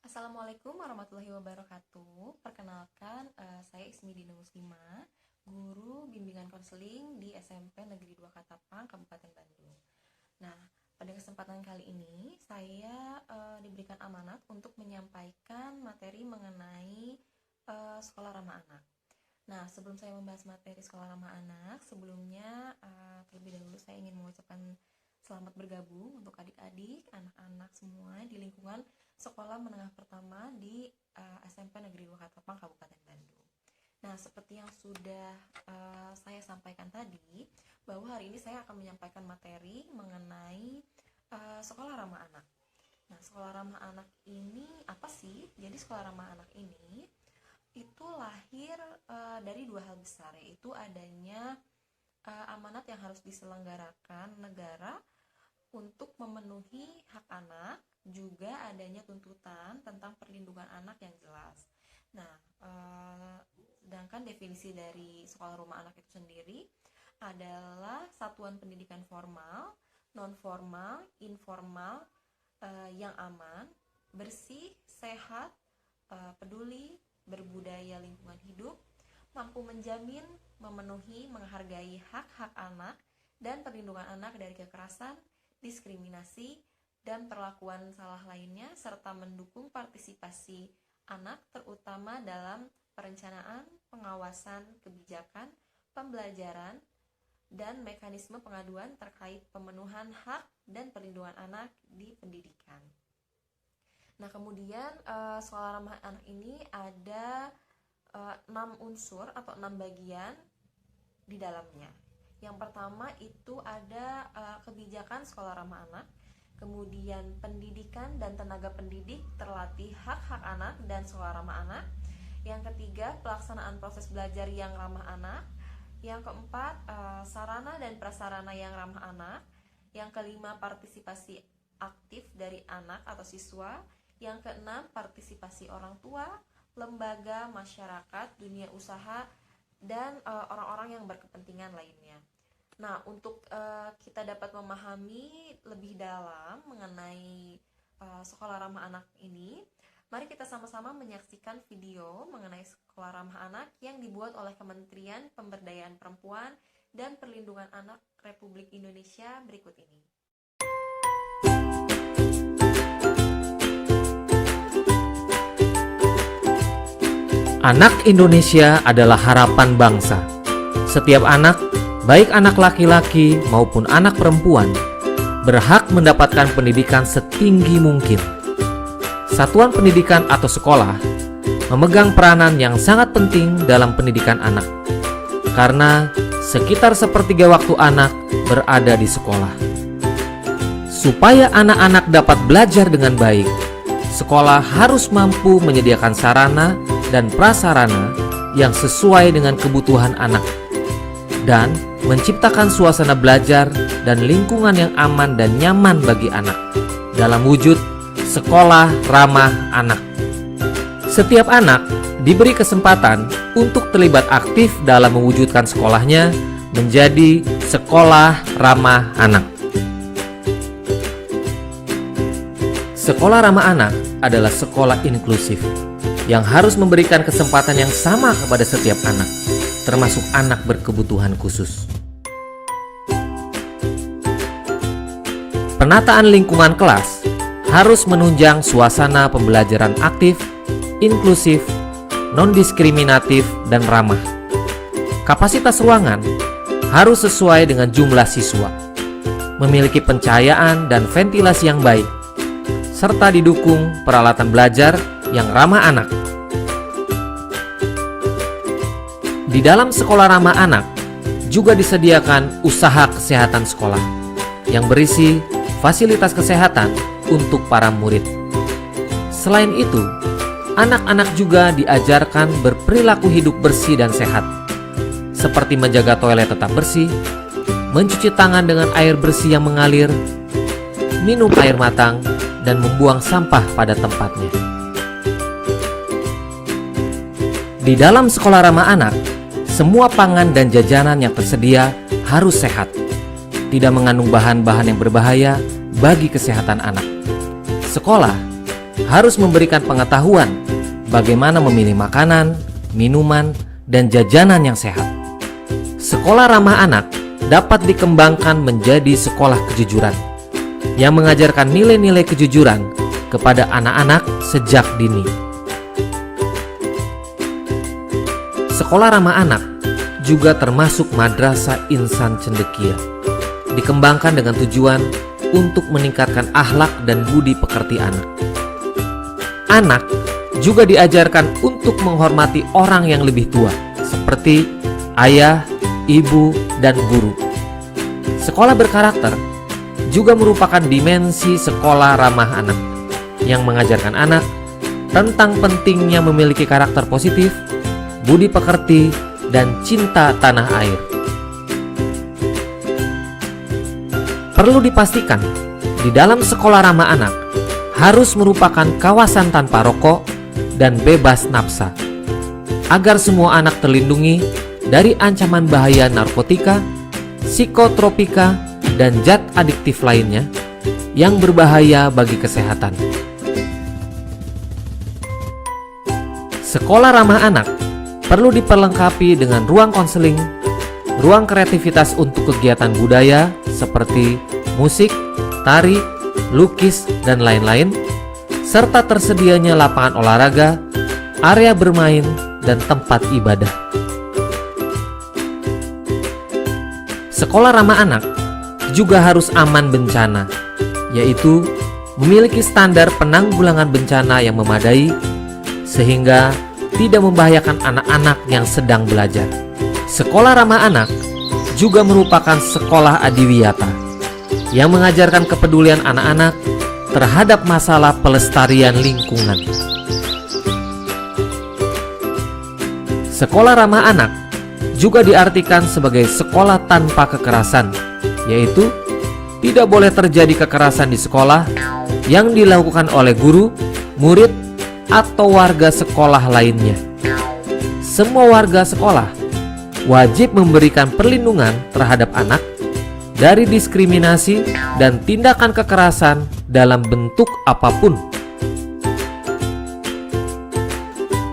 Assalamualaikum warahmatullahi wabarakatuh. Perkenalkan, saya Ismi Dina Muslimah, guru bimbingan konseling di SMP Negeri 2 Katapang, Kabupaten Bandung. Nah, pada kesempatan kali ini saya diberikan amanat untuk menyampaikan materi mengenai sekolah ramah anak. Nah, sebelum saya membahas materi sekolah ramah anak, sebelumnya terlebih dahulu saya ingin mengucapkan selamat bergabung untuk adik-adik, anak-anak semua di lingkungan Sekolah Menengah Pertama di SMP Negeri 2 Katapang, Kabupaten Bandung. Nah, seperti yang sudah saya sampaikan tadi, bahwa hari ini saya akan menyampaikan materi mengenai sekolah ramah anak. Nah, sekolah ramah anak ini apa sih? Jadi sekolah ramah anak ini itu lahir dari dua hal besar, yaitu adanya amanat yang harus diselenggarakan negara untuk memenuhi hak anak, juga adanya tuntutan tentang perlindungan anak yang jelas. Nah, sedangkan definisi dari sekolah rumah anak itu sendiri adalah satuan pendidikan formal, non-formal, informal, yang aman, bersih, sehat, peduli, berbudaya lingkungan hidup, mampu menjamin, memenuhi, menghargai hak-hak anak, dan perlindungan anak dari kekerasan, diskriminasi, dan perlakuan salah lainnya, serta mendukung partisipasi anak terutama dalam perencanaan, pengawasan, kebijakan, pembelajaran, dan mekanisme pengaduan terkait pemenuhan hak dan perlindungan anak di pendidikan. Nah, kemudian sekolah ramah anak ini ada 6 unsur atau 6 bagian di dalamnya. Yang pertama itu ada kebijakan sekolah ramah anak, kemudian pendidikan dan tenaga pendidik terlatih hak-hak anak dan sekolah ramah anak. Yang ketiga, pelaksanaan proses belajar yang ramah anak. Yang keempat, sarana dan prasarana yang ramah anak. Yang kelima, partisipasi aktif dari anak atau siswa. Yang keenam, partisipasi orang tua, lembaga, masyarakat, dunia usaha, dan orang-orang yang berkepentingan lainnya. Nah, untuk kita dapat memahami lebih dalam mengenai sekolah ramah anak ini, mari kita sama-sama menyaksikan video mengenai sekolah ramah anak yang dibuat oleh Kementerian Pemberdayaan Perempuan dan Perlindungan Anak Republik Indonesia berikut ini. Anak Indonesia adalah harapan bangsa. Setiap anak, baik anak laki-laki maupun anak perempuan, berhak mendapatkan pendidikan setinggi mungkin. Satuan pendidikan atau sekolah memegang peranan yang sangat penting dalam pendidikan anak, karena sekitar sepertiga waktu anak berada di sekolah. Supaya anak-anak dapat belajar dengan baik, sekolah harus mampu menyediakan sarana dan prasarana yang sesuai dengan kebutuhan anak, dan menciptakan suasana belajar dan lingkungan yang aman dan nyaman bagi anak dalam wujud sekolah ramah anak. Setiap anak diberi kesempatan untuk terlibat aktif dalam mewujudkan sekolahnya menjadi sekolah ramah anak. Sekolah ramah anak adalah sekolah inklusif yang harus memberikan kesempatan yang sama kepada setiap anak, termasuk anak berkebutuhan khusus. Penataan lingkungan kelas harus menunjang suasana pembelajaran aktif, inklusif, non-diskriminatif, dan ramah. Kapasitas ruangan harus sesuai dengan jumlah siswa, memiliki pencahayaan dan ventilasi yang baik, serta didukung peralatan belajar yang ramah anak. Di dalam sekolah ramah anak juga disediakan usaha kesehatan sekolah yang berisi fasilitas kesehatan untuk para murid. Selain itu, anak-anak juga diajarkan berperilaku hidup bersih dan sehat, seperti menjaga toilet tetap bersih, mencuci tangan dengan air bersih yang mengalir, minum air matang, dan membuang sampah pada tempatnya. Di dalam sekolah ramah anak, semua pangan dan jajanan yang tersedia harus sehat, tidak mengandung bahan-bahan yang berbahaya bagi kesehatan anak. Sekolah harus memberikan pengetahuan bagaimana memilih makanan, minuman, dan jajanan yang sehat. Sekolah ramah anak dapat dikembangkan menjadi sekolah kejujuran yang mengajarkan nilai-nilai kejujuran kepada anak-anak sejak dini. Sekolah ramah anak juga termasuk Madrasah Insan Cendekia, dikembangkan dengan tujuan untuk meningkatkan akhlak dan budi pekerti anak. Anak juga diajarkan untuk menghormati orang yang lebih tua, seperti ayah, ibu, dan guru. Sekolah berkarakter juga merupakan dimensi sekolah ramah anak yang mengajarkan anak tentang pentingnya memiliki karakter positif, budi pekerti, dan cinta tanah air. Perlu dipastikan, di dalam sekolah ramah anak harus merupakan kawasan tanpa rokok dan bebas nafsa, agar semua anak terlindungi dari ancaman bahaya narkotika, psikotropika, dan zat adiktif lainnya yang berbahaya bagi kesehatan. Sekolah ramah anak perlu diperlengkapi dengan ruang konseling, ruang kreativitas untuk kegiatan budaya seperti musik, tari, lukis, dan lain-lain, serta tersedianya lapangan olahraga, area bermain, dan tempat ibadah. Sekolah ramah anak juga harus aman bencana, yaitu memiliki standar penanggulangan bencana yang memadai sehingga tidak membahayakan anak-anak yang sedang belajar. Sekolah ramah anak juga merupakan sekolah adiwiyata yang mengajarkan kepedulian anak-anak terhadap masalah pelestarian lingkungan. Sekolah ramah anak juga diartikan sebagai sekolah tanpa kekerasan, yaitu tidak boleh terjadi kekerasan di sekolah yang dilakukan oleh guru, murid, atau warga sekolah lainnya. Semua warga sekolah wajib memberikan perlindungan terhadap anak dari diskriminasi dan tindakan kekerasan dalam bentuk apapun.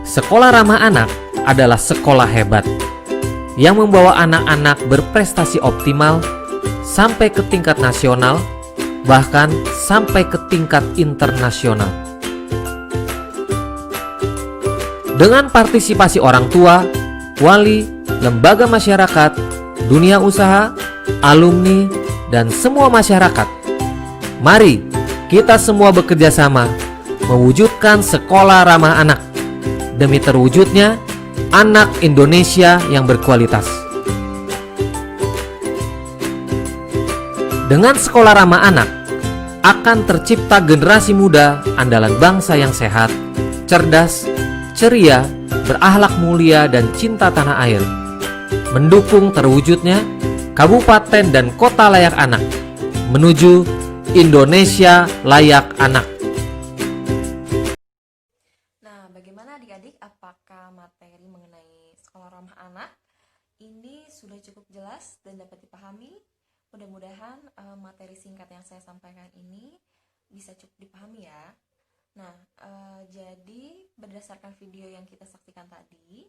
Sekolah ramah anak adalah sekolah hebat yang membawa anak-anak berprestasi optimal sampai ke tingkat nasional, bahkan sampai ke tingkat internasional. Dengan partisipasi orang tua, wali, lembaga masyarakat, dunia usaha, alumni, dan semua masyarakat, mari kita semua bekerja sama mewujudkan sekolah ramah anak demi terwujudnya anak Indonesia yang berkualitas. Dengan sekolah ramah anak akan tercipta generasi muda andalan bangsa yang sehat, cerdas, ceria, berakhlak mulia, dan cinta tanah air, mendukung terwujudnya kabupaten dan kota layak anak menuju Indonesia layak anak. Nah, bagaimana adik-adik? Apakah materi mengenai sekolah ramah anak ini sudah cukup jelas dan dapat dipahami? Mudah-mudahan materi singkat yang saya sampaikan ini bisa cukup dipahami ya. Nah, jadi berdasarkan video yang kita saksikan tadi,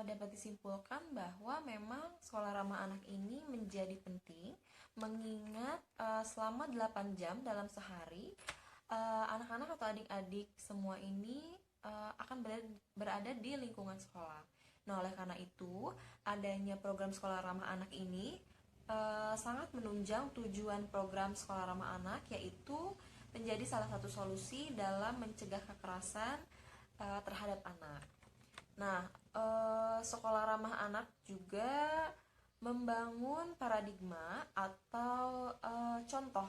dapat disimpulkan bahwa memang sekolah ramah anak ini menjadi penting, mengingat selama 8 jam dalam sehari, anak-anak atau adik-adik semua ini akan berada di lingkungan sekolah. Nah, oleh karena itu, adanya program sekolah ramah anak ini sangat menunjang tujuan program sekolah ramah anak, yaitu menjadi salah satu solusi dalam mencegah kekerasan terhadap anak. Nah, sekolah ramah anak juga membangun paradigma atau contoh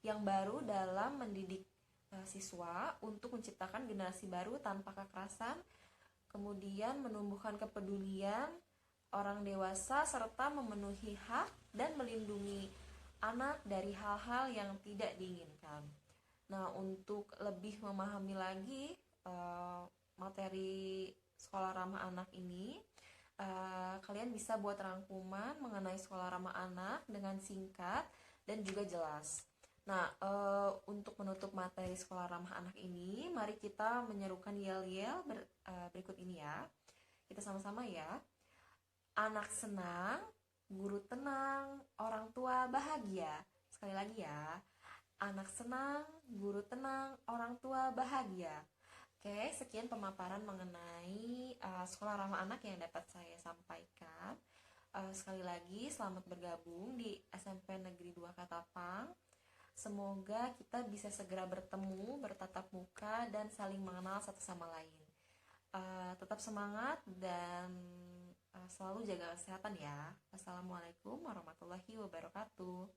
yang baru dalam mendidik siswa untuk menciptakan generasi baru tanpa kekerasan, kemudian menumbuhkan kepedulian orang dewasa serta memenuhi hak dan melindungi anak dari hal-hal yang tidak diinginkan. Nah, untuk lebih memahami lagi materi sekolah ramah anak ini, kalian bisa buat rangkuman mengenai sekolah ramah anak dengan singkat dan juga jelas. Nah, untuk menutup materi sekolah ramah anak ini, mari kita menyerukan yel-yel berikut ini ya. Kita sama-sama ya. Anak senang, guru tenang, orang tua bahagia. Sekali lagi ya. Anak senang, guru tenang, orang tua bahagia. Oke, sekian pemaparan mengenai sekolah ramah anak yang dapat saya sampaikan. Sekali lagi, selamat bergabung di SMP Negeri 2 Katapang. Semoga kita bisa segera bertemu, bertatap muka, dan saling mengenal satu sama lain. Tetap semangat dan selalu jaga kesehatan ya. Wassalamualaikum warahmatullahi wabarakatuh.